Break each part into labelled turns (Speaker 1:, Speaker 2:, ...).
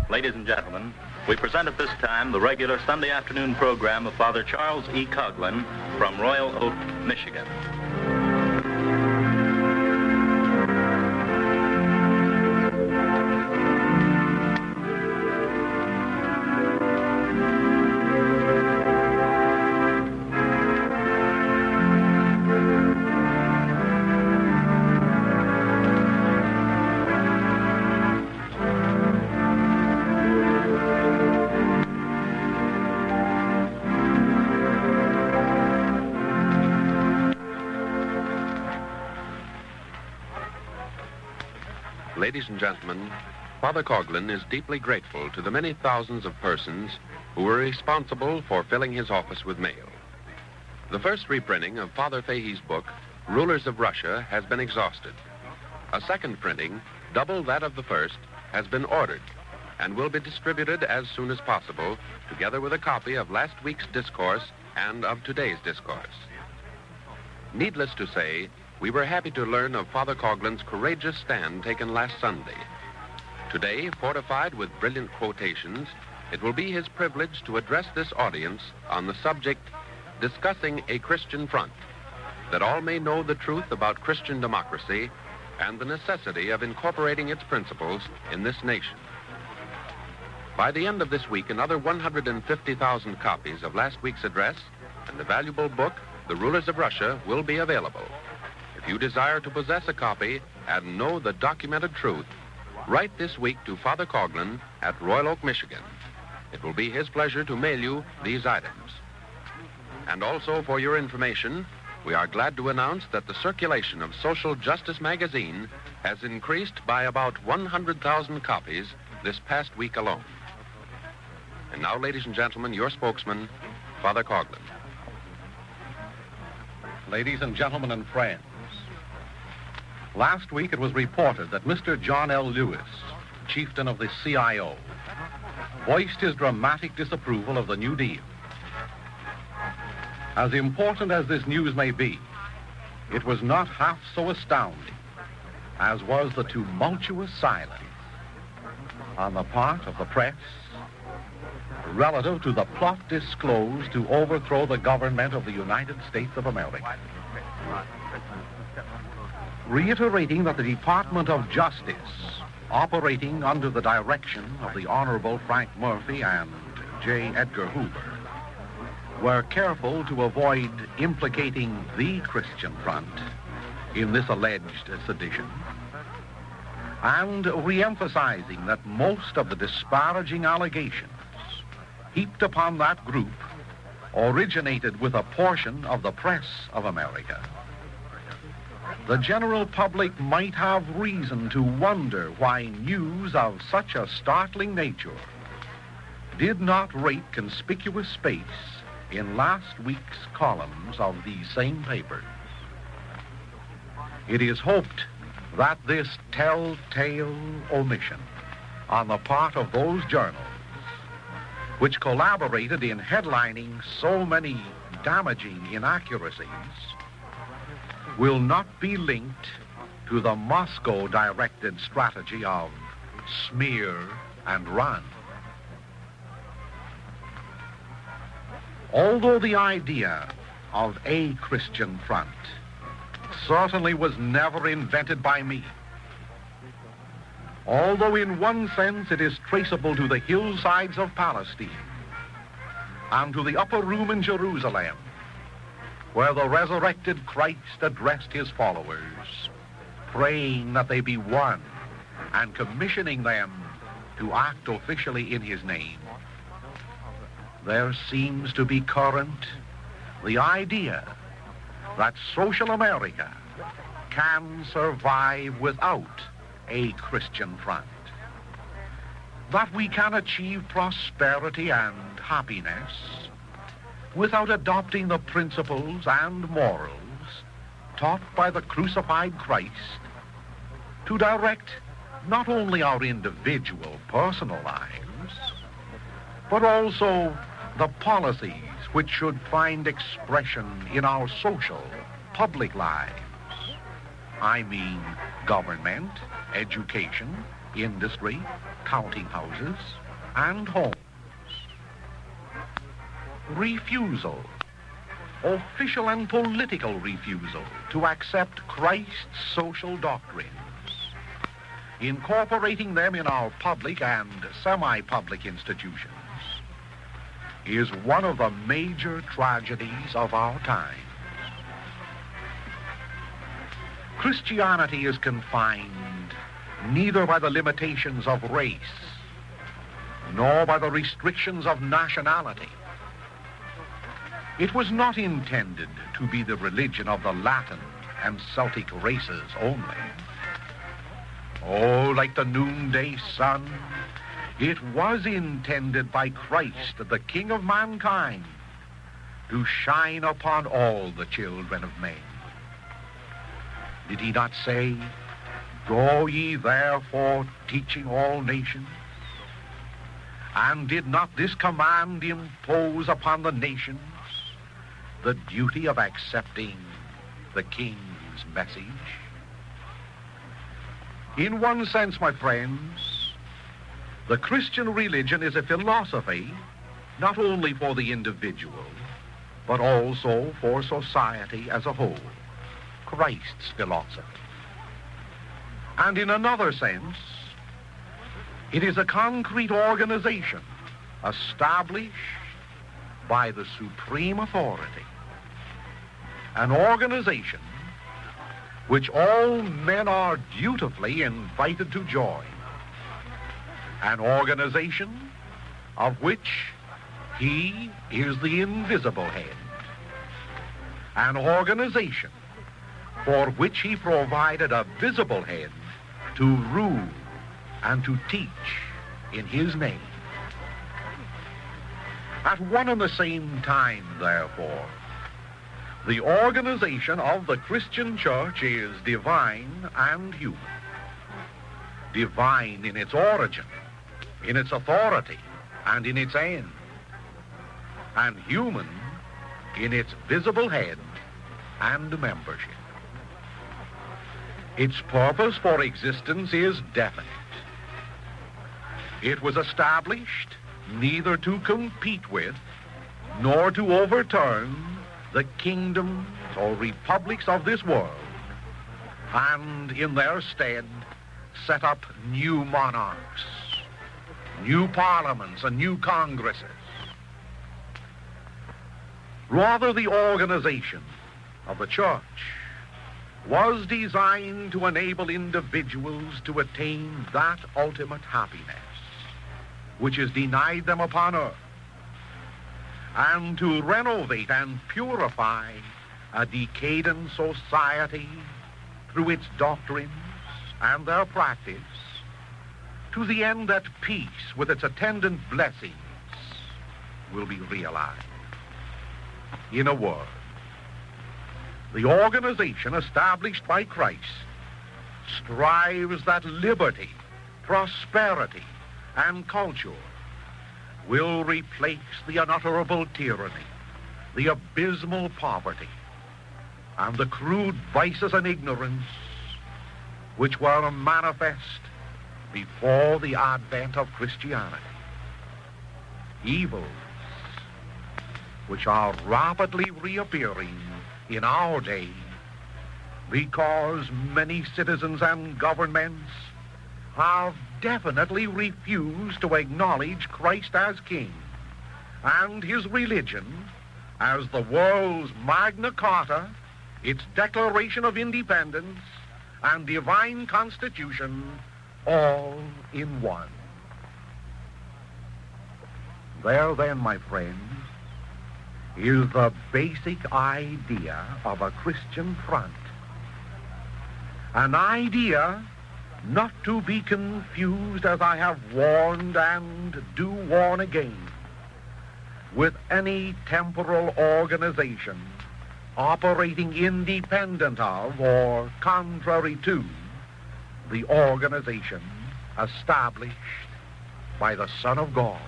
Speaker 1: Ladies and gentlemen, we present at this time the regular Sunday afternoon program of Father Charles E. Coughlin from Royal Oak, Michigan.
Speaker 2: Ladies and gentlemen, Father Coughlin is deeply grateful to the many thousands of persons who were responsible for filling his office with mail. The first reprinting of Father Fahey's book, Rulers of Russia, has been exhausted. A second printing, double that of the first, has been ordered and will be distributed as soon as possible, together with a copy of last week's discourse and of today's discourse. Needless to say, we were happy to learn of Father Coughlin's courageous stand taken last Sunday. Today, fortified with brilliant quotations, it will be his privilege to address this audience on the subject, Discussing a Christian Front, that all may know the truth about Christian democracy and the necessity of incorporating its principles in this nation. By the end of this week, another 150,000 copies of last week's address and the valuable book, The Rulers of Russia, will be available. If you desire to possess a copy and know the documented truth, write this week to Father Coughlin at Royal Oak, Michigan. It will be his pleasure to mail you these items. And also, for your information, we are glad to announce that the circulation of Social Justice magazine has increased by about 100,000 copies this past week alone. And now, ladies and gentlemen, your spokesman, Father Coughlin.
Speaker 3: Ladies and gentlemen and friends, last week it was reported that Mr. John L. Lewis, chieftain of the CIO, voiced his dramatic disapproval of the New Deal. As important as this news may be, it was not half so astounding as was the tumultuous silence on the part of the press relative to the plot disclosed to overthrow the government of the United States of America. Reiterating that the Department of Justice, operating under the direction of the Honorable Frank Murphy and J. Edgar Hoover, were careful to avoid implicating the Christian Front in this alleged sedition, and re-emphasizing that most of the disparaging allegations heaped upon that group originated with a portion of the press of America. The general public might have reason to wonder why news of such a startling nature did not rake conspicuous space in last week's columns of these same papers. It is hoped that this telltale omission on the part of those journals which collaborated in headlining so many damaging inaccuracies will not be linked to the Moscow-directed strategy of smear and run. Although the idea of a Christian front certainly was never invented by me, although in one sense it is traceable to the hillsides of Palestine and to the upper room in Jerusalem, where the resurrected Christ addressed his followers, praying that they be one and commissioning them to act officially in his name, there seems to be current the idea that social America can survive without a Christian front, that we can achieve prosperity and happiness without adopting the principles and morals taught by the crucified Christ to direct not only our individual personal lives, but also the policies which should find expression in our social, public lives. I mean government, education, industry, counting houses and homes. Refusal, official and political refusal to accept Christ's social doctrines, incorporating them in our public and semi-public institutions, is one of the major tragedies of our time. Christianity is confined neither by the limitations of race nor by the restrictions of nationality. It was not intended to be the religion of the Latin and Celtic races only. Oh, like the noonday sun, it was intended by Christ, the King of mankind, to shine upon all the children of men. Did he not say, "Go ye therefore, teaching all nations"? And did not this command impose upon the nations the duty of accepting the King's message? In one sense, my friends, the Christian religion is a philosophy not only for the individual, but also for society as a whole, Christ's philosophy. And in another sense, it is a concrete organization established by the supreme authority, an organization which all men are dutifully invited to join, an organization of which he is the invisible head, an organization for which he provided a visible head to rule and to teach in his name. At one and the same time, therefore, the organization of the Christian church is divine and human. Divine in its origin, in its authority, and in its end, and human in its visible head and membership. Its purpose for existence is definite. It was established neither to compete with nor to overturn the kingdoms or republics of this world, and in their stead set up new monarchs, new parliaments, and new congresses. Rather, the organization of the church was designed to enable individuals to attain that ultimate happiness which is denied them upon earth, and to renovate and purify a decadent society through its doctrines and their practice, to the end that peace with its attendant blessings will be realized. In a word, the organization established by Christ strives that liberty, prosperity, and culture will replace the unutterable tyranny, the abysmal poverty, and the crude vices and ignorance which were manifest before the advent of Christianity. Evils which are rapidly reappearing in our day because many citizens and governments have definitely refused to acknowledge Christ as King and his religion as the world's Magna Carta, its Declaration of Independence, and divine Constitution all in one. There then, my friends, is the basic idea of a Christian front. An idea not to be confused, as I have warned and do warn again, with any temporal organization operating independent of or contrary to the organization established by the Son of God.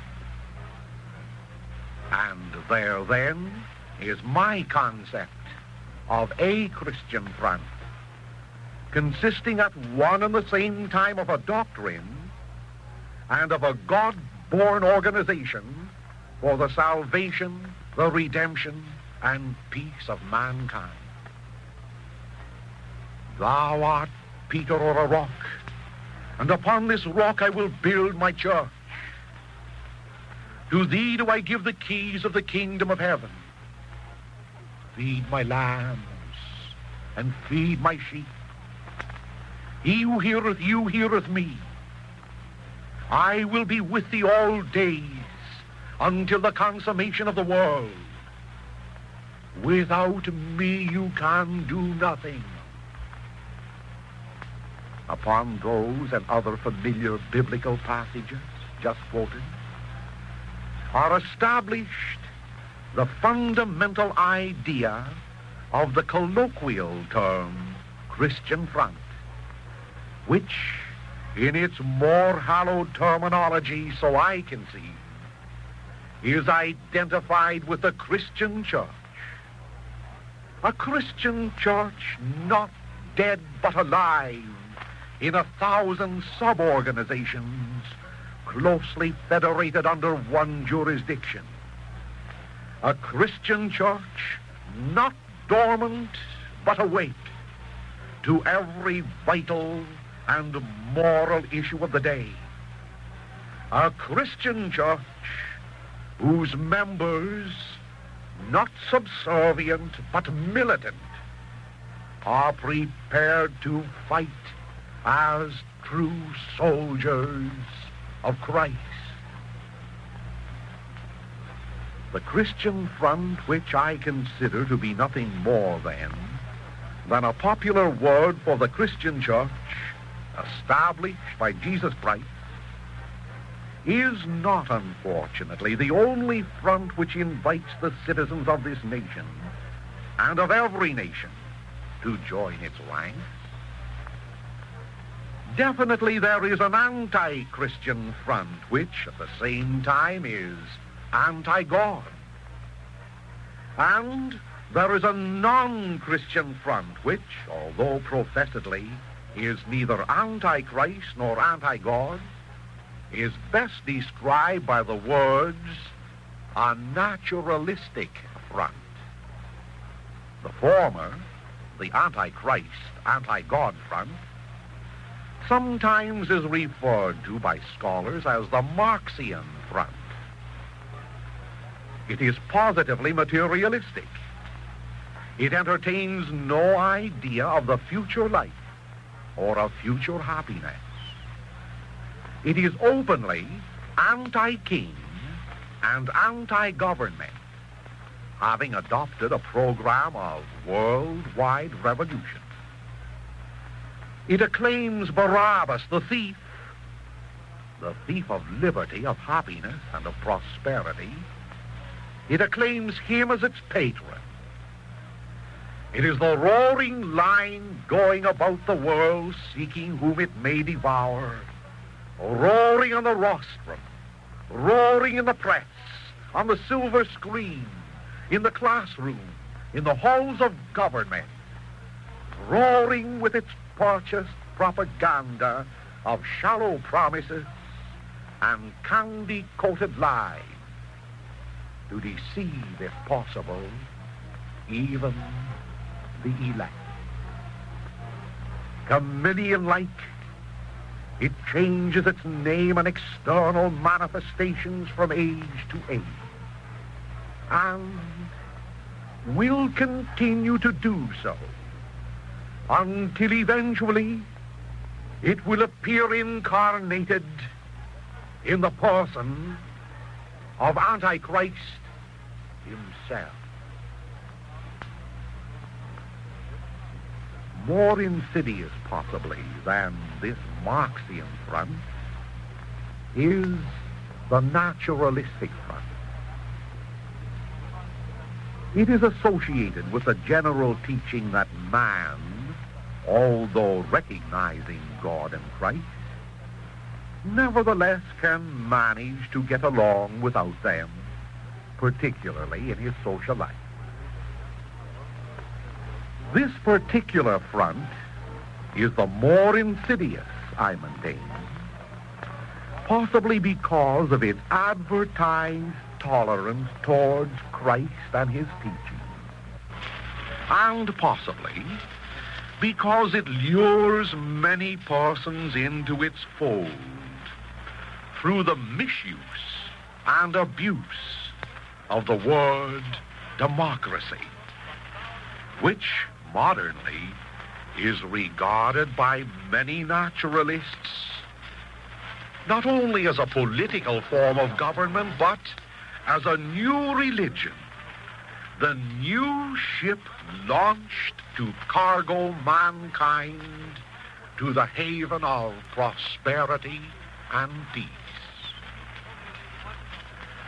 Speaker 3: And there then is my concept of a Christian front, consisting at one and the same time of a doctrine and of a God-born organization for the salvation, the redemption, and peace of mankind. Thou art Peter or a rock, and upon this rock I will build my church. To thee do I give the keys of the kingdom of heaven. Feed my lambs and feed my sheep. He who heareth you heareth me. I will be with thee all days until the consummation of the world. Without me you can do nothing. Upon those and other familiar biblical passages just quoted are established the fundamental idea of the colloquial term Christian front, which, in its more hallowed terminology, so I can see, is identified with the Christian church. A Christian church not dead but alive in 1,000 sub-organizations closely federated under one jurisdiction. A Christian church not dormant but awake to every vital and moral issue of the day. A Christian church whose members, not subservient but militant, are prepared to fight as true soldiers of Christ. The Christian front, which I consider to be nothing more than a popular word for the Christian church established by Jesus Christ, is not, unfortunately, the only front which invites the citizens of this nation and of every nation to join its ranks. Definitely there is an anti-Christian front which, at the same time, is anti-God. And there is a non-Christian front which, although professedly is neither anti-Christ nor anti-God, is best described by the words a naturalistic front. The former, the anti-Christ, anti-God front, sometimes is referred to by scholars as the Marxian front. It is positively materialistic. It entertains no idea of the future life or of future happiness. It is openly anti-king and anti-government, having adopted a program of worldwide revolution. It acclaims Barabbas, the thief of liberty, of happiness, and of prosperity. It acclaims him as its patron. It is the roaring lion going about the world seeking whom it may devour, roaring on the rostrum, roaring in the press, on the silver screen, in the classroom, in the halls of government, roaring with its purchased propaganda of shallow promises and candy-coated lies to deceive, if possible, even the elect. Chameleon-like, it changes its name and external manifestations from age to age, and will continue to do so until eventually it will appear incarnated in the person of Antichrist himself. More insidious, possibly, than this Marxian front is the naturalistic front. It is associated with the general teaching that man, although recognizing God and Christ, nevertheless can manage to get along without them, particularly in his social life. This particular front is the more insidious, I maintain, possibly because of its advertised tolerance towards Christ and his teaching, and possibly because it lures many persons into its fold through the misuse and abuse of the word democracy, which modernly is regarded by many naturalists not only as a political form of government, but as a new religion, the new ship launched to cargo mankind to the haven of prosperity and peace.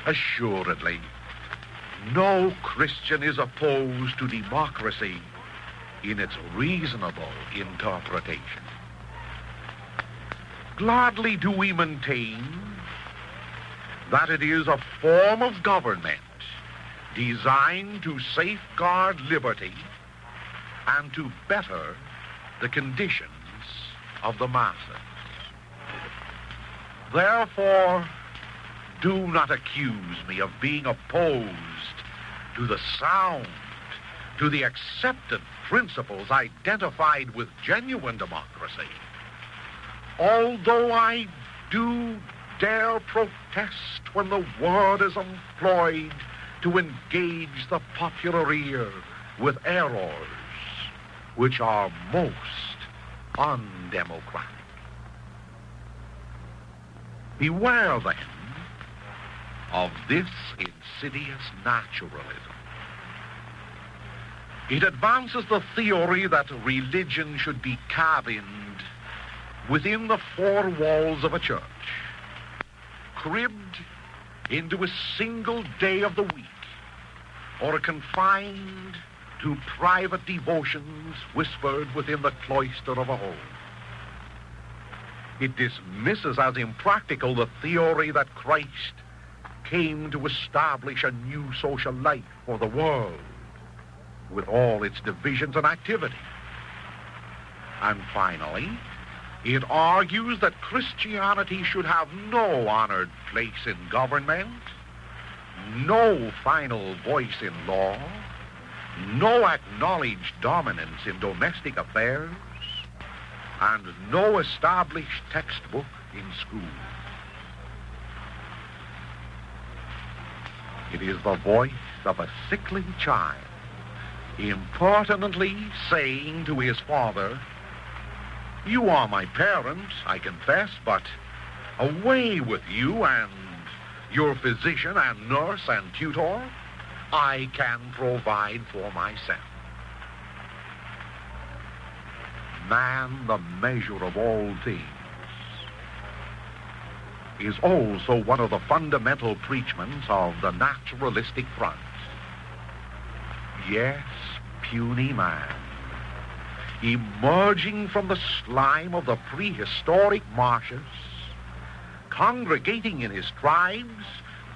Speaker 3: Assuredly, no Christian is opposed to democracy in its reasonable interpretation. Gladly do we maintain that it is a form of government designed to safeguard liberty and to better the conditions of the masses. Therefore, do not accuse me of being opposed to the sound, to the accepted principles identified with genuine democracy, although I do dare protest when the word is employed to engage the popular ear with errors which are most undemocratic. Beware, then, of this insidious naturalism. It advances the theory that religion should be cabined within the four walls of a church, cribbed into a single day of the week, or confined to private devotions whispered within the cloister of a home. It dismisses as impractical the theory that Christ came to establish a new social life for the world, with all its divisions and activity. And finally, it argues that Christianity should have no honored place in government, no final voice in law, no acknowledged dominance in domestic affairs, and no established textbook in school. It is the voice of a sickly child impertinently saying to his father, "You are my parent, I confess, but away with you and your physician and nurse and tutor. I can provide for myself." Man, the measure of all things, is also one of the fundamental preachments of the naturalistic front. Yes, puny man, emerging from the slime of the prehistoric marshes, congregating in his tribes,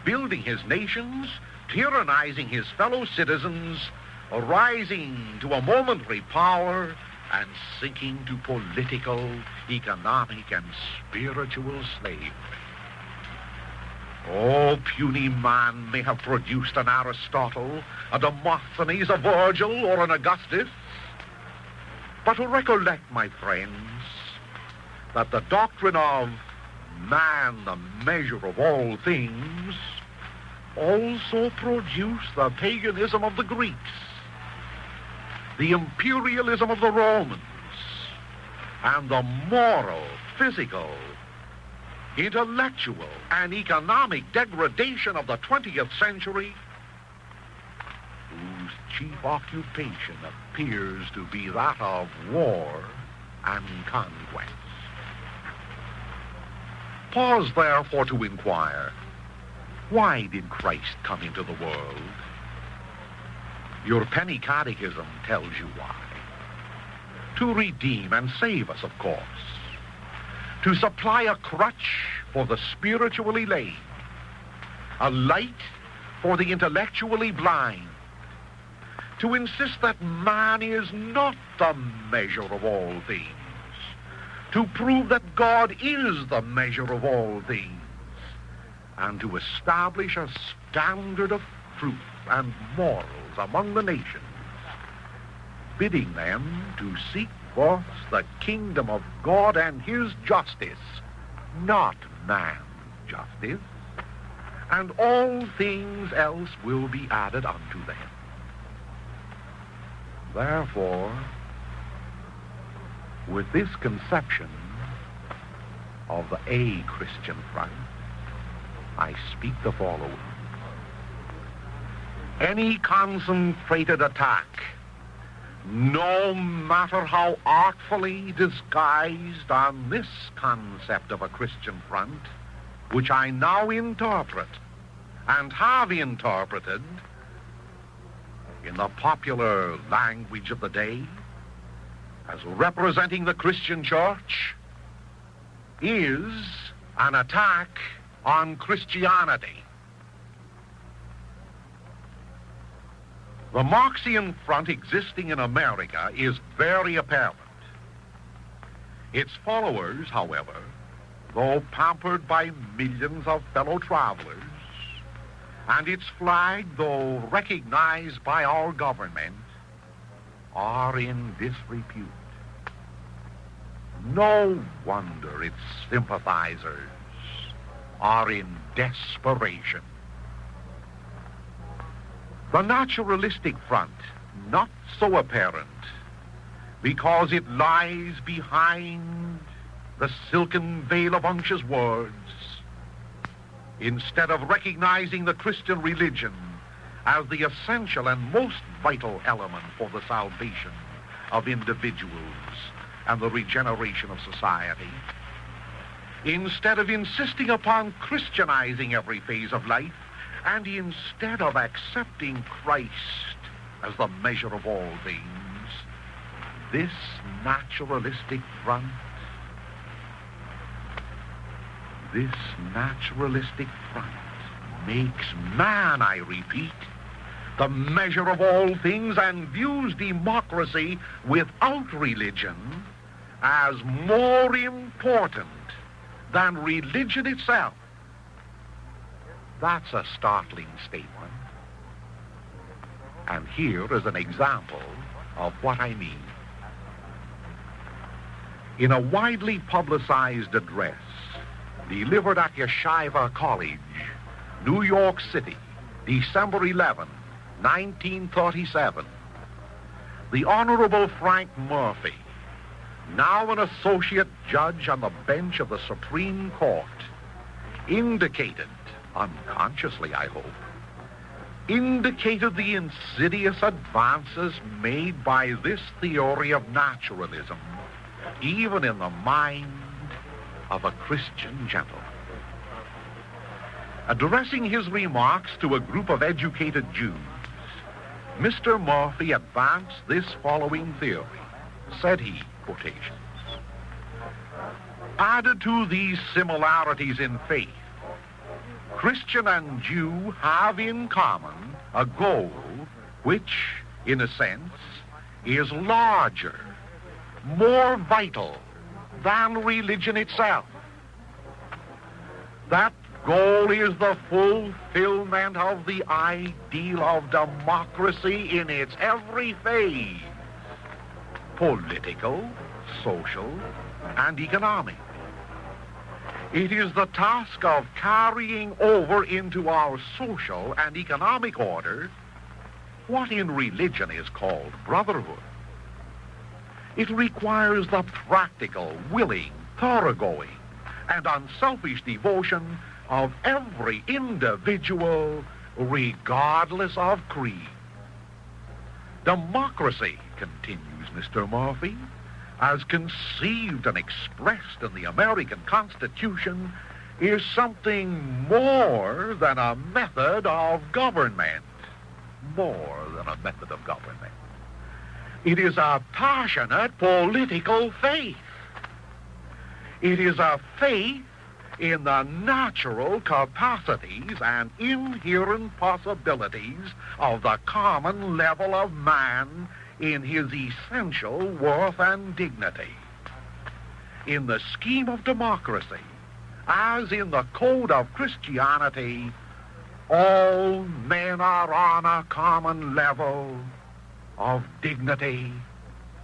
Speaker 3: building his nations, tyrannizing his fellow citizens, rising to a momentary power, and sinking to political, economic, and spiritual slavery. Oh, puny man may have produced an Aristotle, a Demosthenes, a Virgil, or an Augustus. But recollect, my friends, that the doctrine of man, the measure of all things, also produced the paganism of the Greeks, the imperialism of the Romans, and the moral, physical, intellectual, and economic degradation of the 20th century, whose chief occupation appears to be that of war and conquest. Pause, therefore, to inquire, why did Christ come into the world? Your penny catechism tells you why. To redeem and save us, of course. To supply a crutch for the spiritually lame, a light for the intellectually blind, to insist that man is not the measure of all things, to prove that God is the measure of all things, and to establish a standard of truth and morals among the nations, bidding them to seek forth the kingdom of God and his justice, not man's justice, and all things else will be added unto them. Therefore, with this conception of a Christian front, I speak the following. Any concentrated attack, no matter how artfully disguised on this concept of a Christian front, which I now interpret and have interpreted in the popular language of the day as representing the Christian church, is an attack on Christianity. The Marxian front existing in America is very apparent. Its followers, however, though pampered by millions of fellow travelers, and its flag, though recognized by our government, are in disrepute. No wonder its sympathizers are in desperation. The naturalistic front, not so apparent, because it lies behind the silken veil of unctuous words, instead of recognizing the Christian religion as the essential and most vital element for the salvation of individuals and the regeneration of society, instead of insisting upon Christianizing every phase of life, and instead of accepting Christ as the measure of all things, this naturalistic front makes man, I repeat, the measure of all things, and views democracy without religion as more important than religion itself. That's a startling statement. And here is an example of what I mean. In a widely publicized address delivered at Yeshiva College, New York City, December 11, 1937, the Honorable Frank Murphy, now an associate judge on the bench of the Supreme Court, indicated, unconsciously I hope, indicated the insidious advances made by this theory of naturalism, even in the mind of a Christian gentleman. Addressing his remarks to a group of educated Jews, Mr. Murphy advanced this following theory. Said he, quotations, added to these similarities in faith, Christian and Jew have in common a goal which, in a sense, is larger, more vital than religion itself. That goal is the fulfillment of the ideal of democracy in its every phase, political, social, and economic. It is the task of carrying over into our social and economic order what in religion is called brotherhood. It requires the practical, willing, thoroughgoing, and unselfish devotion of every individual, regardless of creed. Democracy, continues Mr. Murphy, as conceived and expressed in the American Constitution, is something more than a method of government. More than a method of government. It is a passionate political faith. It is a faith in the natural capacities and inherent possibilities of the common level of man in his essential worth and dignity. in the scheme of democracy, as in the code of Christianity, all men are on a common level of dignity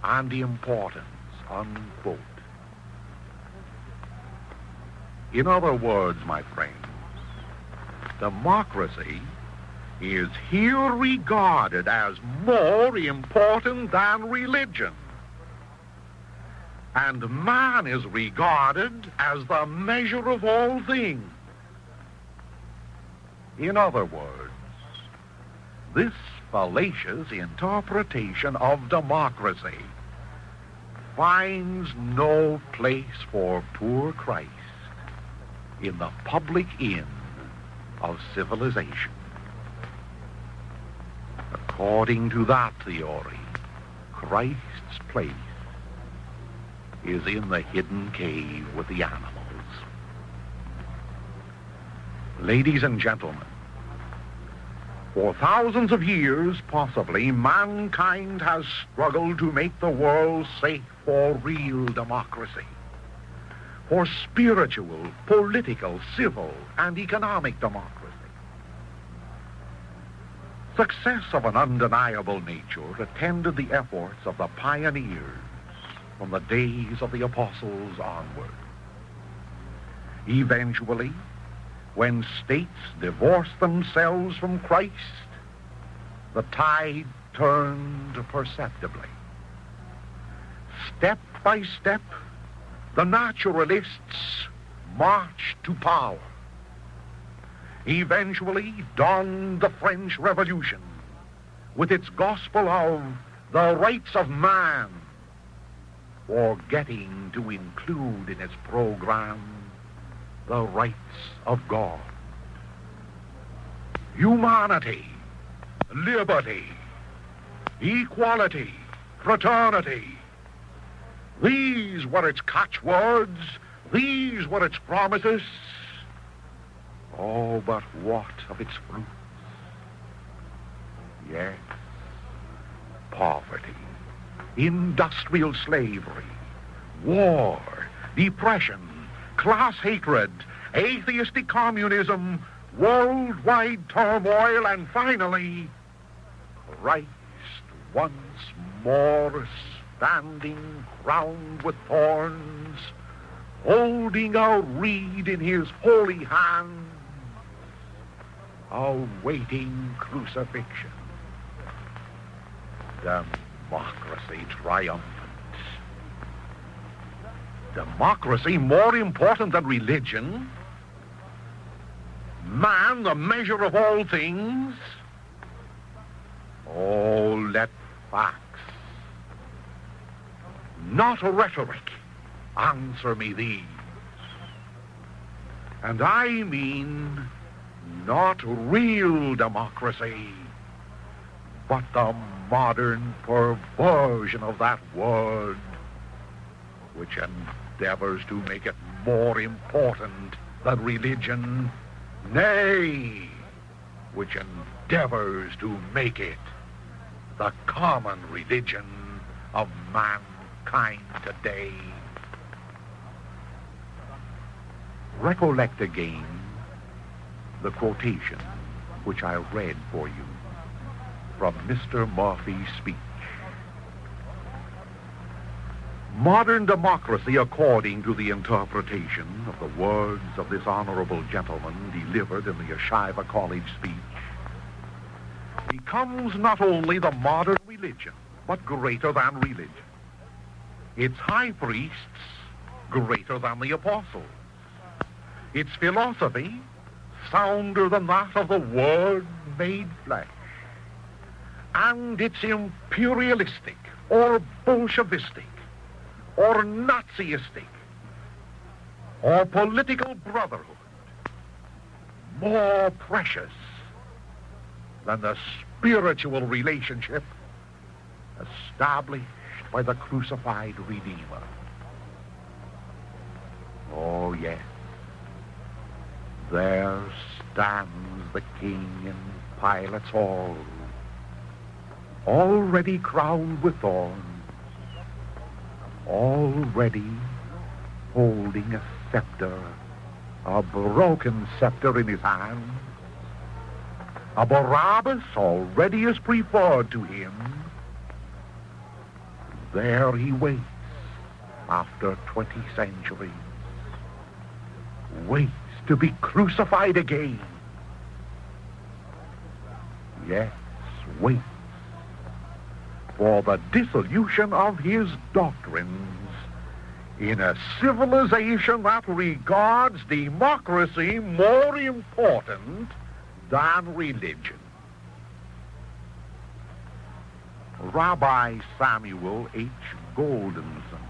Speaker 3: and importance, unquote. In other words, my friends, democracy is here regarded as more important than religion. And man is regarded as the measure of all things. In other words, this fallacious interpretation of democracy finds no place for poor Christ in the public inn of civilization. According to that theory, Christ's place is in the hidden cave with the animals. Ladies and gentlemen, for thousands of years, possibly, mankind has struggled to make the world safe for real democracy, for spiritual, political, civil, and economic democracy. Success of an undeniable nature attended the efforts of the pioneers from the days of the apostles onward. Eventually, when states divorced themselves from Christ, the tide turned perceptibly. Step by step, the naturalists marched to power. Eventually dawned the French Revolution with its gospel of the rights of man, forgetting to include in its program the rights of God. Humanity, liberty, equality, fraternity. These were its catchwords. These were its promises. Oh, but what of its fruits? Yes, poverty, industrial slavery, war, depression, class hatred, atheistic communism, worldwide turmoil, and finally, Christ once more standing crowned with thorns, holding a reed in his holy hand, awaiting crucifixion. Democracy triumphant. Democracy more important than religion. Man, the measure of all things. Oh, let facts, not rhetoric, answer me these. And I mean not real democracy, but the modern perversion of that word, which endeavors to make it more important than religion, nay, which endeavors to make it the common religion of mankind today. Recollect again the quotation which I read for you from Mr. Murphy's speech. Modern democracy, according to the interpretation of the words of this honorable gentleman delivered in the Yeshiva College speech, becomes not only the modern religion, but greater than religion. Its high priests greater than the apostles. Its philosophy sounder than that of the Word made flesh. And it's imperialistic or Bolshevistic or Nazistic or political brotherhood more precious than the spiritual relationship established by the crucified Redeemer. Oh, yes. There stands the King in Pilate's hall, already crowned with thorns, already holding a scepter, a broken scepter in his hand. A Barabbas already is preferred to him. There he waits after 20 centuries. Waits to be crucified again. Yes, waits for the dissolution of his doctrines in a civilization that regards democracy more important than religion. Rabbi Samuel H. Goldenson,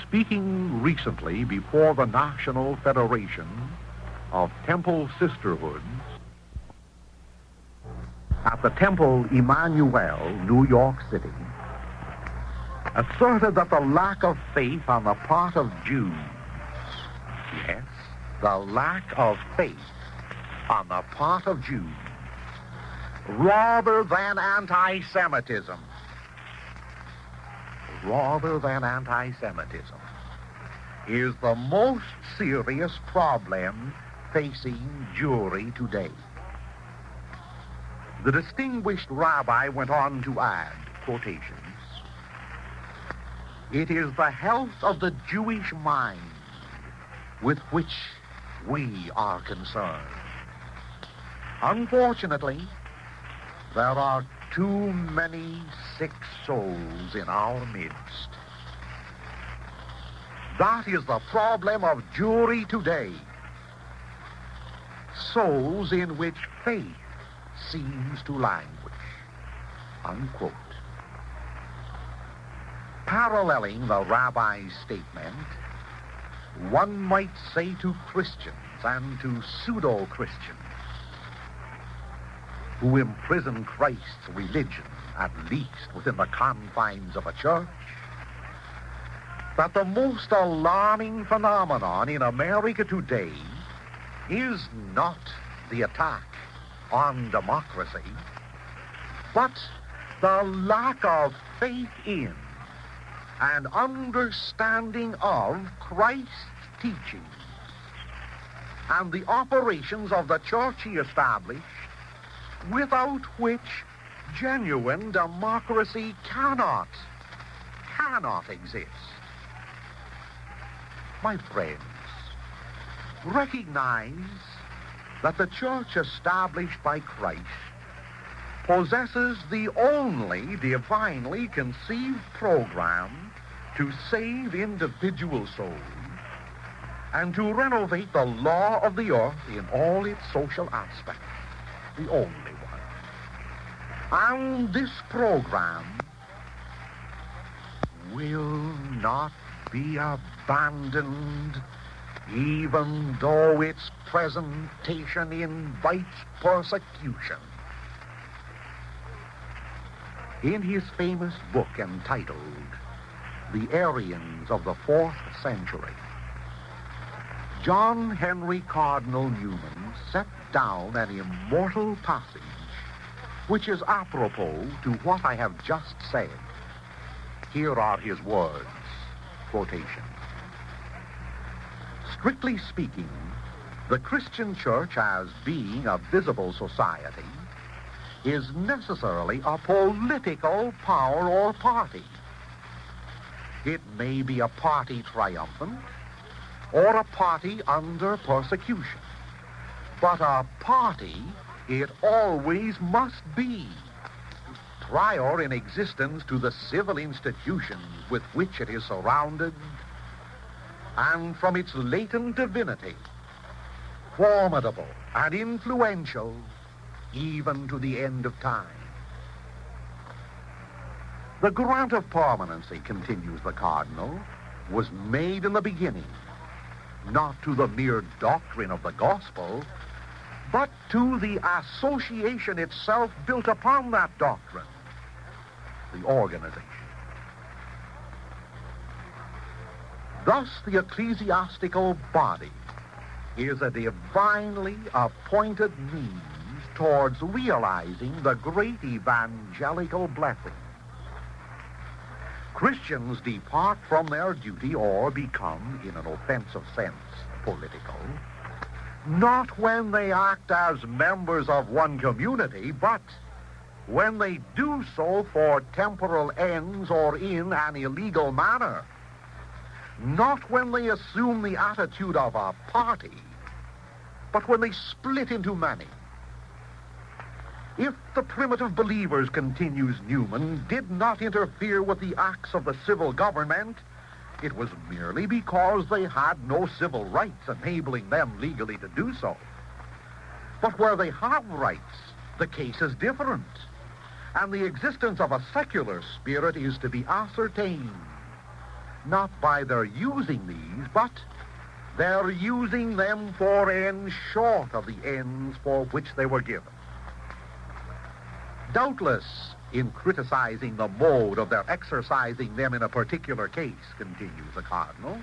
Speaker 3: speaking recently before the National Federation of Temple Sisterhoods at the Temple Emmanuel, New York City, asserted that the lack of faith on the part of Jews, yes, the lack of faith on the part of Jews, rather than anti-Semitism, is the most serious problem facing Jewry today. The distinguished rabbi went on to add, quotations, "It is the health of the Jewish mind with which we are concerned. Unfortunately, there are too many sick souls in our midst. That is the problem of Jewry today. Souls in which faith seems to languish," unquote. Paralleling the rabbi's statement, one might say to Christians and to pseudo-Christians who imprison Christ's religion, at least within the confines of a church, that the most alarming phenomenon in America today is not the attack on democracy, but the lack of faith in and understanding of Christ's teachings and the operations of the church he established, without which genuine democracy cannot exist. My friends, recognize that the church established by Christ possesses the only divinely conceived program to save individual souls and to renovate the law of the earth in all its social aspects, the only one. And this program will not be abandoned, even though its presentation invites persecution. In his famous book entitled The Arians of the Fourth Century, John Henry Cardinal Newman set down an immortal passage which is apropos to what I have just said. Here are his words, quotation. "Strictly speaking, the Christian church, as being a visible society, is necessarily a political power or party. It may be a party triumphant or a party under persecution, but a party it always must be, prior in existence to the civil institutions with which it is surrounded, and from its latent divinity, formidable and influential even to the end of time. The grant of permanency," continues the Cardinal, "was made in the beginning, not to the mere doctrine of the gospel, but to the association itself built upon that doctrine, the organization. Thus, the ecclesiastical body is a divinely appointed means towards realizing the great evangelical blessing Christians depart from their duty or become, in an offensive sense, political, not when they act as members of one community, but when they do so for temporal ends or in an illegal manner. Not when they assume the attitude of a party, but when they split into many. If the primitive believers, continues Newman, did not interfere with the acts of the civil government, it was merely because they had no civil rights enabling them legally to do so. But where they have rights, the case is different, and the existence of a secular spirit is to be ascertained, not by their using these, but their using them for ends short of the ends for which they were given. Doubtless, in criticizing the mode of their exercising them in a particular case, continues the Cardinal,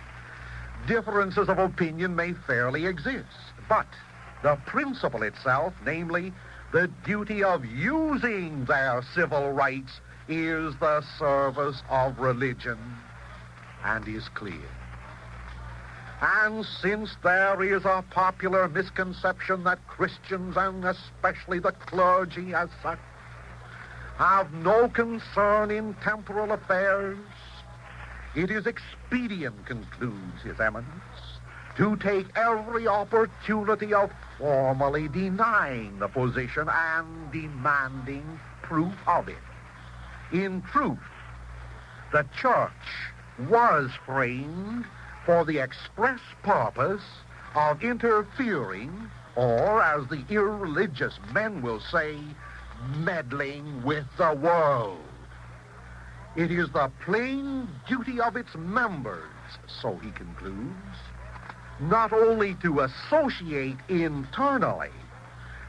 Speaker 3: differences of opinion may fairly exist, but the principle itself, namely, the duty of using their civil rights, is the service of religion, and is clear. And since there is a popular misconception that Christians, and especially the clergy as such, have no concern in temporal affairs, it is expedient, concludes His Eminence, to take every opportunity of formally denying the position and demanding proof of it. In truth, the Church was framed for the express purpose of interfering, or, as the irreligious men will say, meddling with the world. It is the plain duty of its members, so he concludes, not only to associate internally,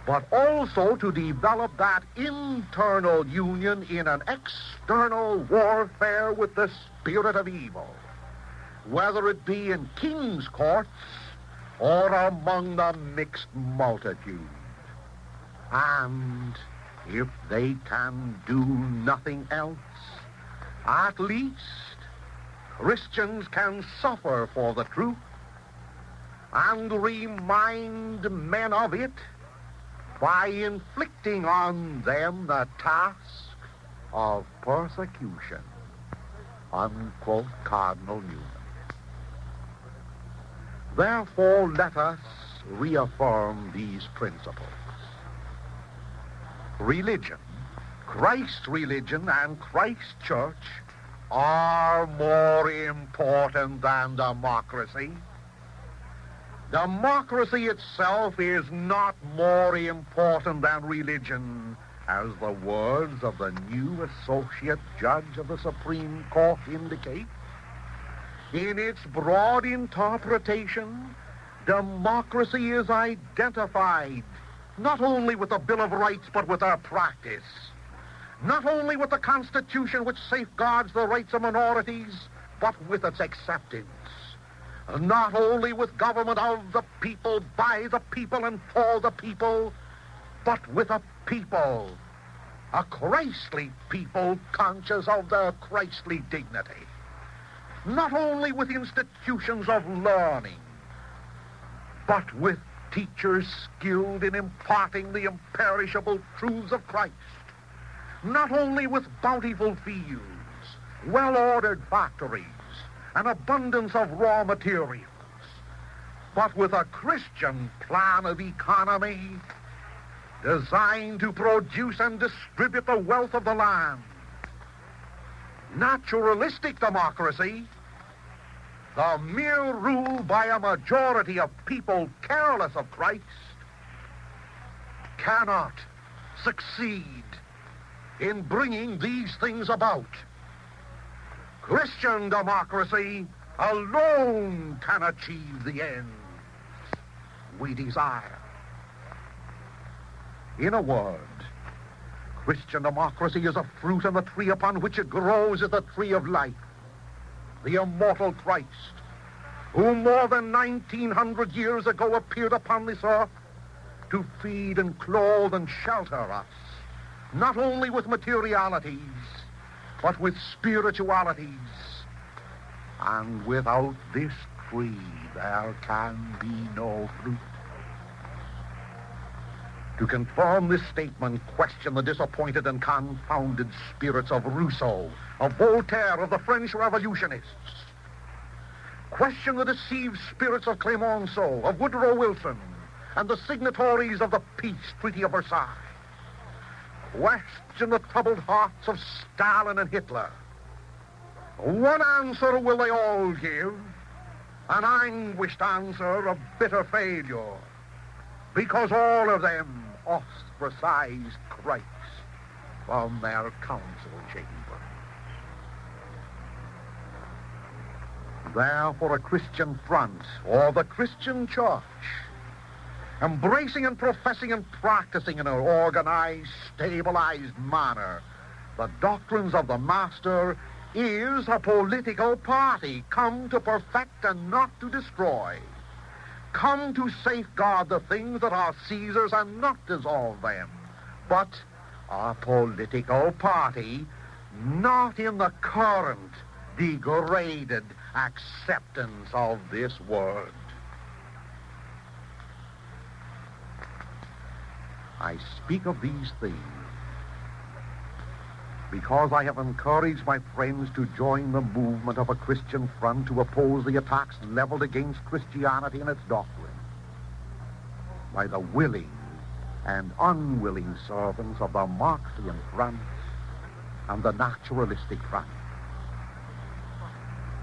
Speaker 3: but also to develop that internal union in an external warfare with the spirit of evil, whether it be in king's courts or among the mixed multitude. And if they can do nothing else, at least Christians can suffer for the truth and remind men of it by inflicting on them the task of persecution. Unquote, Cardinal Newman. Therefore, let us reaffirm these principles. Religion, Christ's religion and Christ's church, are more important than democracy. Democracy itself is not more important than religion, as the words of the new associate judge of the Supreme Court indicate. In its broad interpretation, democracy is identified not only with the Bill of Rights, but with our practice. Not only with the Constitution, which safeguards the rights of minorities, but with its acceptance. Not only with government of the people, by the people, and for the people, but with a people, a Christly people conscious of their Christly dignity. Not only with institutions of learning, but with teachers skilled in imparting the imperishable truths of Christ. Not only with bountiful fields, well-ordered factories, an abundance of raw materials, but with a Christian plan of economy designed to produce and distribute the wealth of the land. Naturalistic democracy, the mere rule by a majority of people careless of Christ, cannot succeed in bringing these things about. Christian democracy alone can achieve the ends we desire. In a word, Christian democracy is a fruit, and the tree upon which it grows is the tree of life, the immortal Christ, who more than 1900 years ago appeared upon this earth to feed and clothe and shelter us, not only with materialities, but with spiritualities. And without this creed, there can be no fruit. To confirm this statement, question the disappointed and confounded spirits of Rousseau, of Voltaire, of the French revolutionists. Question the deceived spirits of Clemenceau, of Woodrow Wilson, and the signatories of the Peace Treaty of Versailles. Question the troubled hearts of Stalin and Hitler. One answer will they all give, an anguished answer of bitter failure, because all of them ostracize Christ from their council chamber. Therefore, a Christian front, or the Christian church, embracing and professing and practicing in an organized, stabilized manner the doctrines of the Master, is a political party come to perfect and not to destroy, come to safeguard the things that are Caesar's and not dissolve them, but a political party not in the current degraded acceptance of this word. I speak of these things because I have encouraged my friends to join the movement of a Christian front to oppose the attacks leveled against Christianity and its doctrine by the willing and unwilling servants of the Marxian front and the naturalistic front.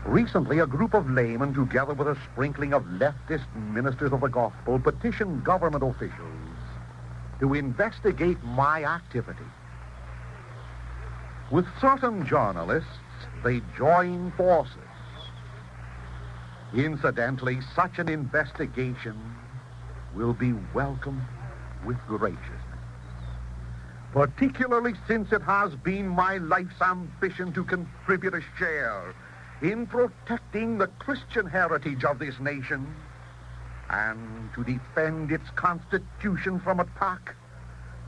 Speaker 3: Recently, a group of laymen, together with a sprinkling of leftist ministers of the gospel, petitioned government officials to investigate my activity. With certain journalists, they join forces. Incidentally, such an investigation will be welcomed with graciousness, particularly since it has been my life's ambition to contribute a share in protecting the Christian heritage of this nation and to defend its constitution from attack,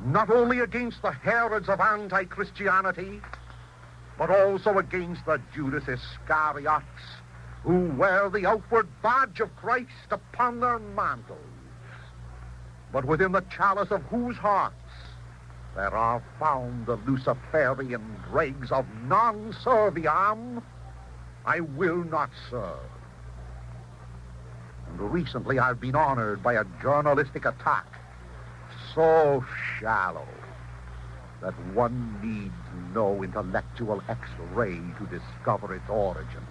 Speaker 3: not only against the Herods of anti-Christianity, but also against the Judas Iscariots who wear the outward badge of Christ upon their mantles, but within the chalice of whose hearts there are found the Luciferian dregs of non serviam, I will not serve. And recently I've been honored by a journalistic attack so shallow that one needs no intellectual X-ray to discover its origin.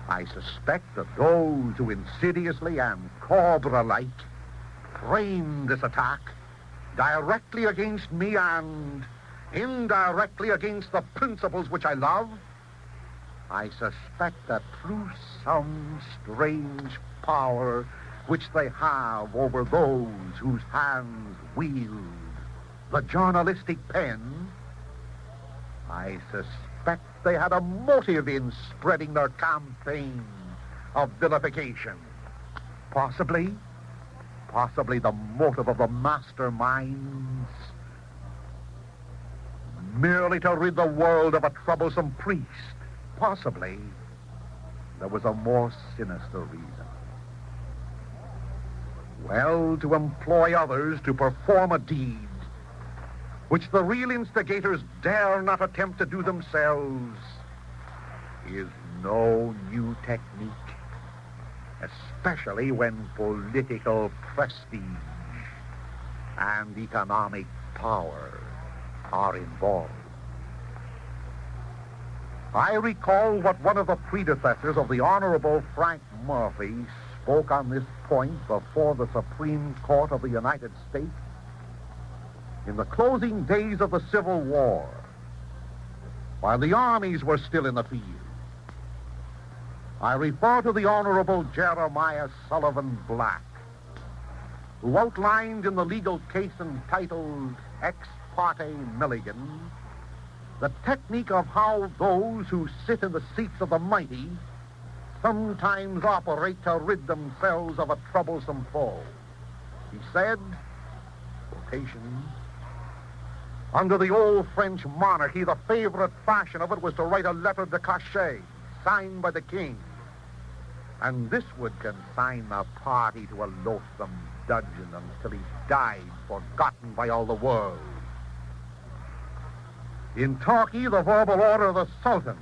Speaker 3: I suspect that those who insidiously and Cobra-like framed this attack directly against me and indirectly against the principles which I love, I suspect that through some strange power which they have over those whose hands wield the journalistic pen, I suspect they had a motive in spreading their campaign of vilification. Possibly the motive of the masterminds merely to rid the world of a troublesome priest. Possibly there was a more sinister reason. Well, to employ others to perform a deed which the real instigators dare not attempt to do themselves is no new technique, especially when political prestige and economic power are involved. I recall what one of the predecessors of the Honorable Frank Murphy spoke on this point before the Supreme Court of the United States in the closing days of the Civil War, while the armies were still in the field. I refer to the Honorable Jeremiah Sullivan Black, who outlined in the legal case entitled Ex Parte Milligan the technique of how those who sit in the seats of the mighty sometimes operate to rid themselves of a troublesome foe. He said, quotation, Under the old French monarchy, the favorite fashion of it was to write a letter de cachet, signed by the king. And this would consign the party to a loathsome dungeon until he died, forgotten by all the world. In Turkey, the verbal order of the Sultan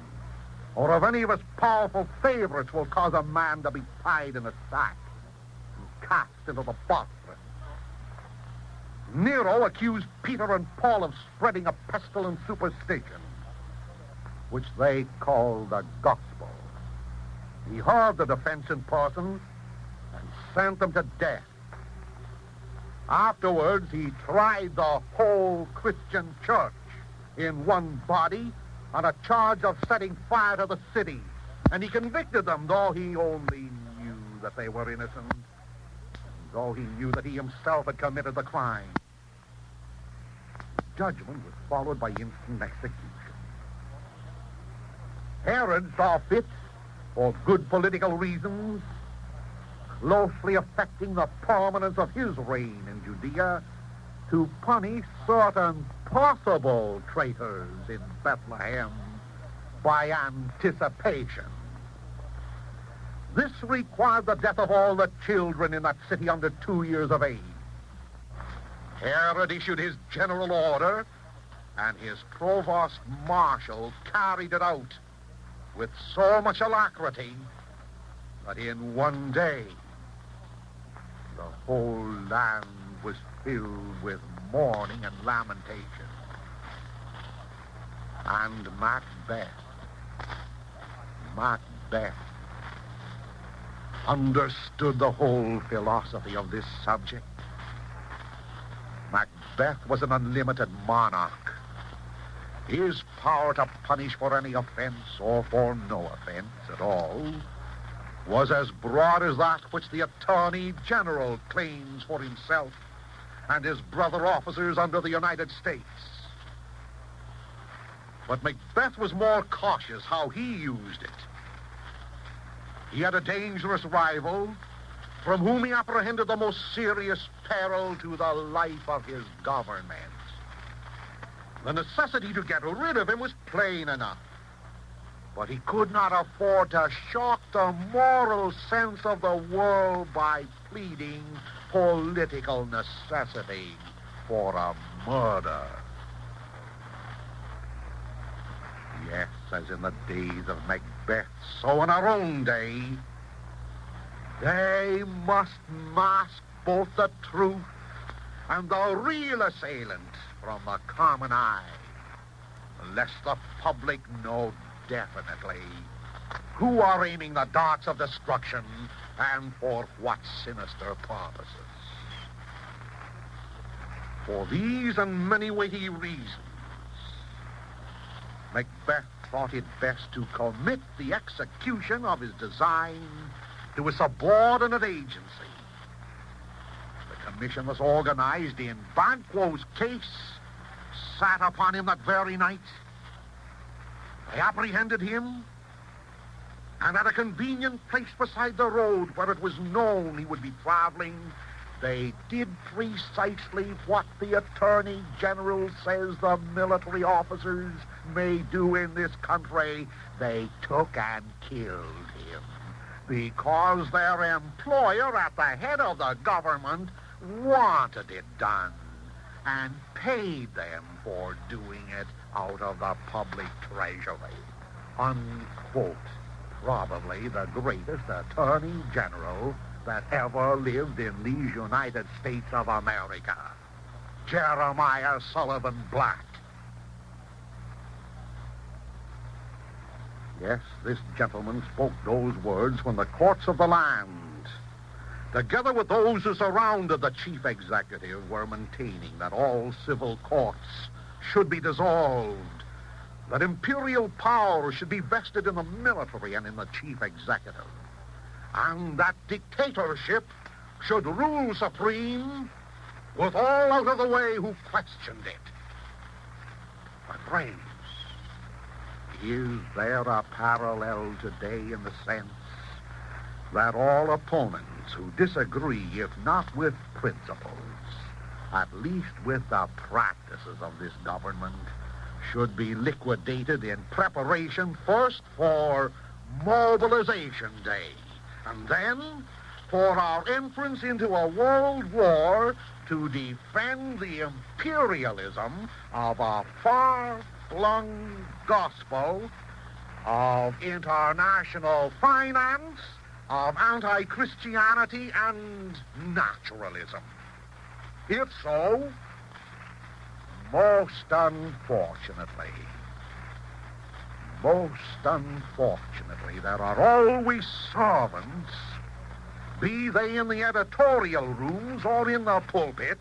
Speaker 3: or of any of his powerful favorites will cause a man to be tied in a sack and cast into the Bosphorus. Nero accused Peter and Paul of spreading a pestilent superstition, which they called the gospel. He heard the defense in person and sent them to death. Afterwards, he tried the whole Christian church in one body on a charge of setting fire to the city. And he convicted them, though he only knew that they were innocent, though he knew that he himself had committed the crime. Judgment was followed by instant execution. Herod saw fit, for good political reasons, closely affecting the permanence of his reign in Judea, to punish certain possible traitors in Bethlehem by anticipation. This required the death of all the children in that city under 2 years of age. Herod issued his general order, and his provost marshal carried it out with so much alacrity that in one day the whole land was filled with mourning and lamentation. And Macbeth understood the whole philosophy of this subject. Macbeth was an unlimited monarch. His power to punish for any offense or for no offense at all was as broad as that which the Attorney General claims for himself and his brother officers under the United States. But Macbeth was more cautious how he used it. He had a dangerous rival from whom he apprehended the most serious peril to the life of his government. The necessity to get rid of him was plain enough, but he could not afford to shock the moral sense of the world by pleading political necessity for a murder. Yes, as in the days of Macbeth, so in our own day, they must mask both the truth and the real assailant from the common eye, lest the public know definitely who are aiming the darts of destruction and for what sinister purposes. For these and many weighty reasons, Macbeth thought it best to commit the execution of his design to a subordinate agency. The commission was organized in Banquo's case, sat upon him that very night. They apprehended him, and at a convenient place beside the road where it was known he would be traveling, they did precisely what the Attorney General says the military officers may do in this country. They took and killed him because their employer at the head of the government wanted it done and paid them for doing it out of the public treasury. Unquote. Probably the greatest Attorney General that ever lived in these United States of America, Jeremiah Sullivan Black. Yes, this gentleman spoke those words when the courts of the land, together with those who surrounded the chief executive, were maintaining that all civil courts should be dissolved, that imperial power should be vested in the military and in the chief executive, and that dictatorship should rule supreme with all out of the way who questioned it. But friends, is there a parallel today in the sense that all opponents who disagree, if not with principles, at least with the practices of this government, should be liquidated in preparation first for Mobilization Day, and then for our entrance into a world war to defend the imperialism of a far-flung gospel of international finance, of anti-Christianity and naturalism. If so, most unfortunately, there are always servants, be they in the editorial rooms or in the pulpit,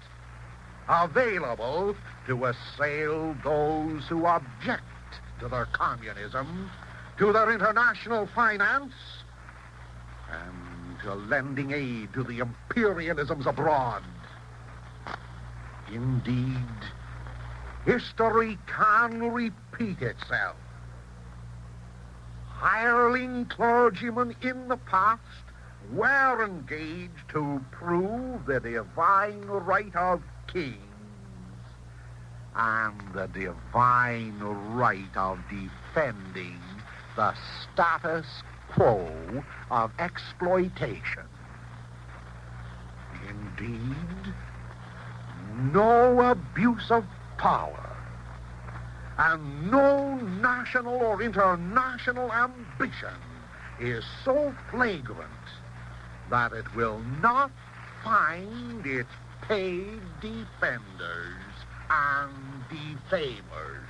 Speaker 3: available to assail those who object to their communism, to their international finance, and to lending aid to the imperialisms abroad. Indeed, history can repeat itself. Hireling clergymen in the past were engaged to prove the divine right of kings and the divine right of defending the status quo of exploitation. Indeed, no abuse of power and no national or international ambition is so flagrant that it will not find its paid defenders and defamers.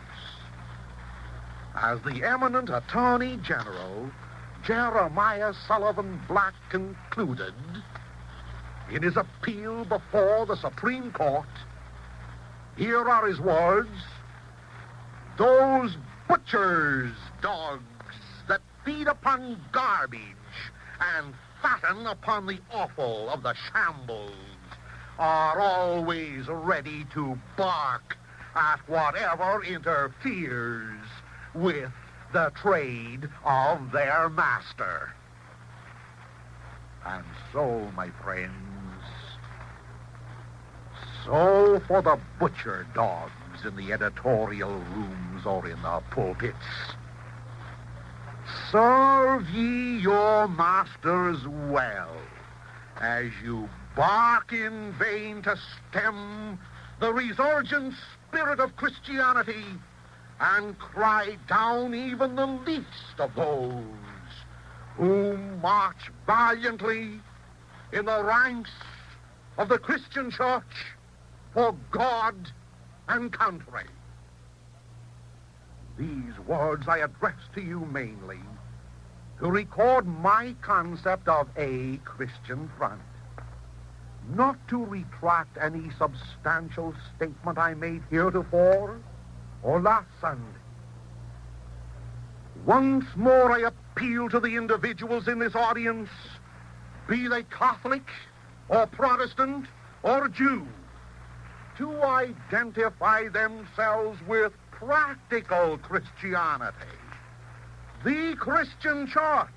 Speaker 3: As the eminent Attorney General Jeremiah Sullivan Black concluded in his appeal before the Supreme Court, here are his words: "Those butchers' dogs that feed upon garbage and fatten upon the offal of the shambles are always ready to bark at whatever interferes with the trade of their master." And so, my friends, so for the butcher dogs in the editorial rooms or in the pulpits, serve ye your masters well as you bark in vain to stem the resurgent spirit of Christianity and cry down even the least of those who march valiantly in the ranks of the Christian church for God and country. These words I address to you mainly to record my concept of a Christian front, not to retract any substantial statement I made heretofore or last Sunday. Once more I appeal to the individuals in this audience, be they Catholic or Protestant or Jew, to identify themselves with practical Christianity, the Christian church,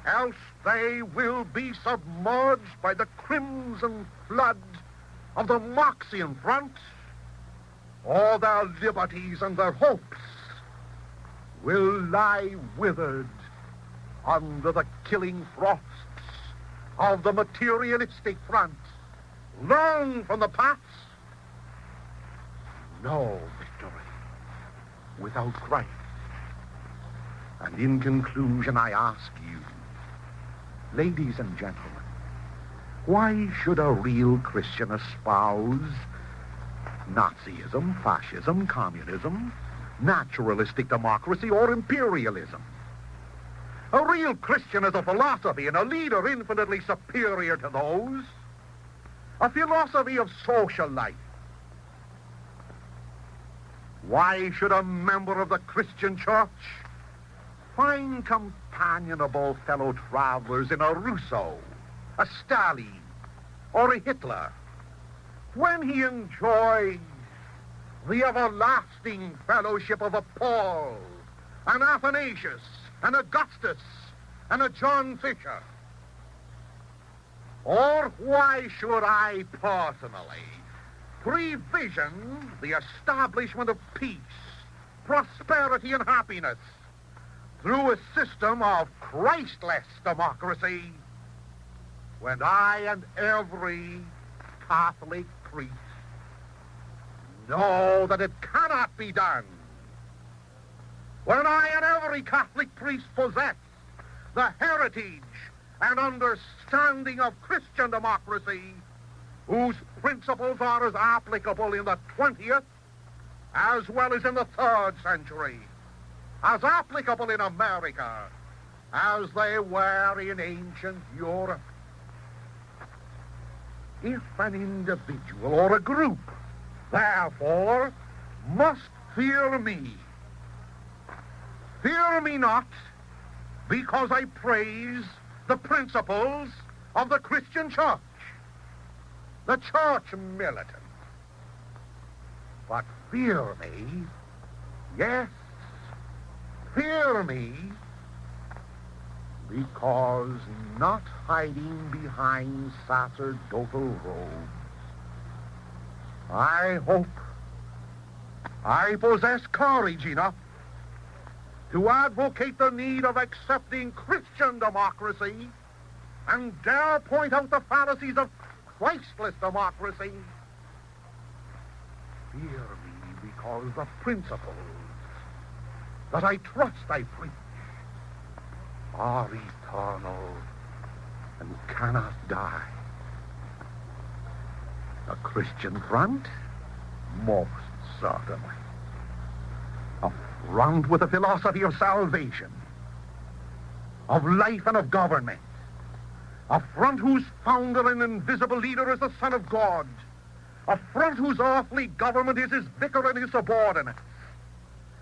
Speaker 3: else they will be submerged by the crimson flood of the Marxian front, or their liberties and their hopes will lie withered under the killing frosts of the materialistic front. Learn from the past. No victory without Christ. And in conclusion, I ask you, ladies and gentlemen, why should a real Christian espouse Nazism, fascism, communism, naturalistic democracy, or imperialism? A real Christian is a philosophy and a leader infinitely superior to those. A philosophy of social life. Why should a member of the Christian church find companionable fellow travelers in a Rousseau, a Stalin, or a Hitler, when he enjoys the everlasting fellowship of a Paul, an Athanasius, an Augustus, and a John Fisher? Or why should I personally prevision the establishment of peace, prosperity, and happiness through a system of Christless democracy, when I and every Catholic priest know that it cannot be done, when I and every Catholic priest possess the heritage and understanding of Christian democracy, whose principles are as applicable in the 20th as well as in the 3rd century, as applicable in America as they were in ancient Europe. If an individual or a group, therefore, must fear me not because I praise the principles of the Christian church, the church militant, but fear me, yes, fear me, because not hiding behind sacerdotal robes, I hope I possess courage enough to advocate the need of accepting Christian democracy and dare point out the fallacies of Christless democracy. Fear me because the principles that I trust I preach are eternal and cannot die. A Christian front? Most certainly. A front with a philosophy of salvation, of life and of government. A front whose founder and invisible leader is the Son of God. A front whose earthly government is his vicar and his subordinates.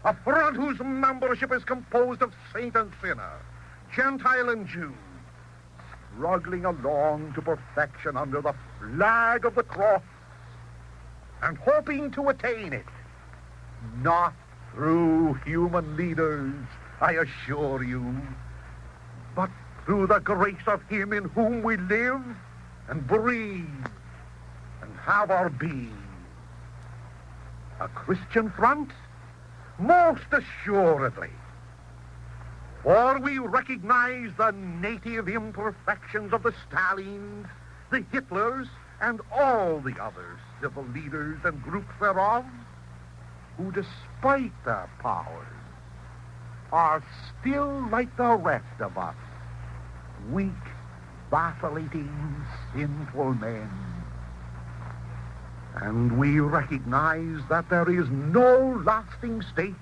Speaker 3: A front whose membership is composed of saint and sinner, Gentile and Jew, struggling along to perfection under the flag of the cross and hoping to attain it, not through human leaders, I assure you, but through the grace of him in whom we live and breathe and have our being. A Christian front? Most assuredly. For we recognize the native imperfections of the Stalins, the Hitlers, and all the other civil leaders and groups thereof, who, despite their powers, are still like the rest of us, weak, vacillating, sinful men. And we recognize that there is no lasting state,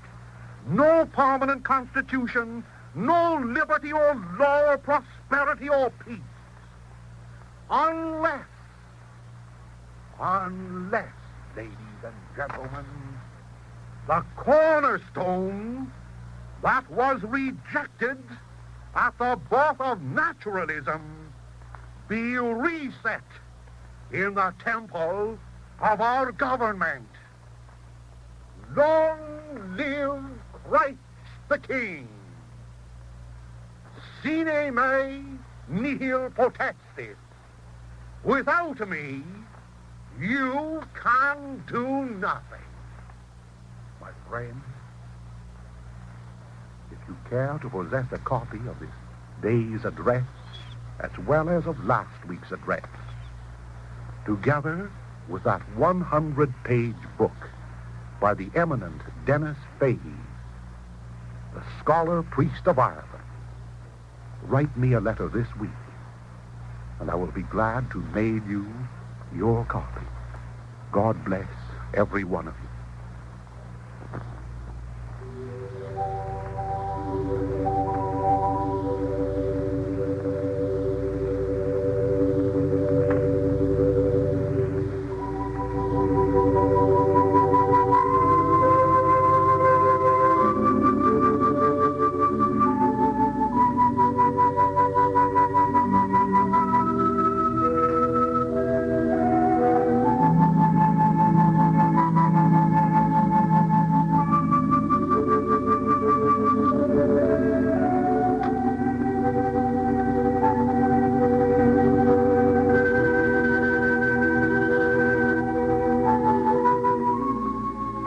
Speaker 3: no permanent constitution, no liberty or law or prosperity or peace, unless, ladies and gentlemen, the cornerstone that was rejected at the birth of naturalism be reset in the temple of our government. Long live Christ the King. Sine me nihil potestis. Without me, you can do nothing. My friend, if you care to possess a copy of this day's address, as well as of last week's address, together with that 100-page book by the eminent Dennis Fahey, the scholar priest of Ireland, write me a letter this week, and I will be glad to mail you your copy. God bless every one of you.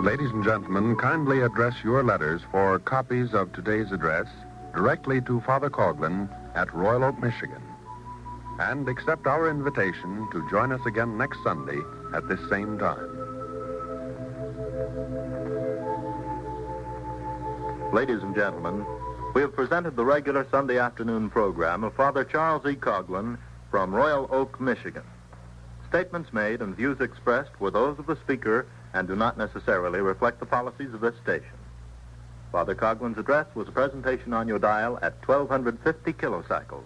Speaker 2: Ladies and gentlemen, kindly address your letters for copies of today's address directly to Father Coughlin at Royal Oak, Michigan. And accept our invitation to join us again next Sunday at this same time.
Speaker 1: Ladies and gentlemen, we have presented the regular Sunday afternoon program of Father Charles E. Coughlin from Royal Oak, Michigan. Statements made and views expressed were those of the speaker and do not necessarily reflect the policies of this station. Father Coughlin's address was a presentation on your dial at 1250 kilocycles.